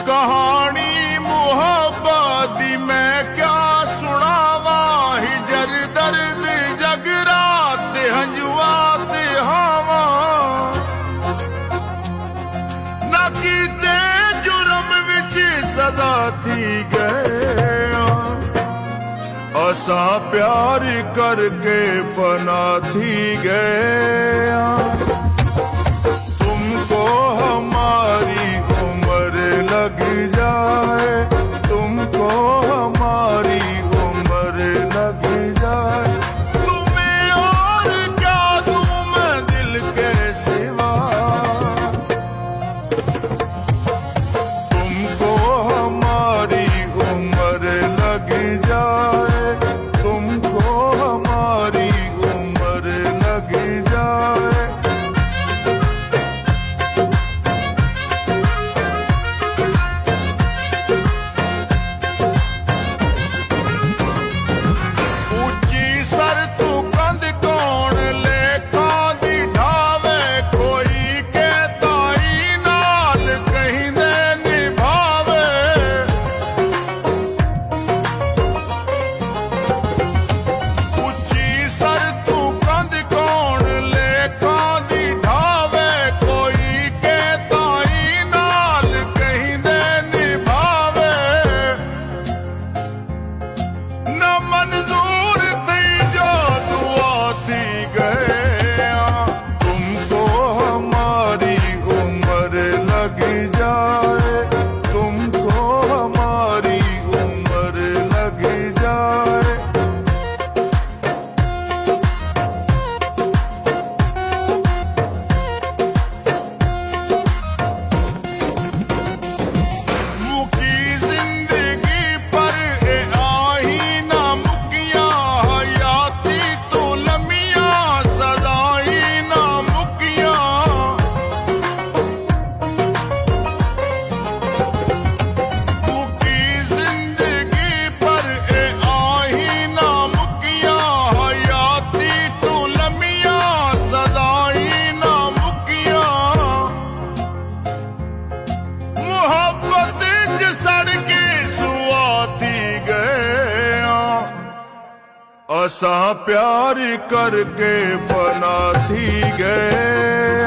कहानी मुहब्बत दी मैं क्या सुनावा, हिजर दर्द जगरात हंजुआत हावा। ना कीते जुर्म विच सदा थी गए, असा प्यार करके फना थी गए। तुमको हमारी उम्र लग जाए, तुमको हमारी उम्र लग जाए। तुम्हें और क्या दूं मैं दिल के सिवा, तुमको हमारी उम्र लग जाए, तुमको हमारी उम्र लग जाए। असा प्यार करके फना थी गए।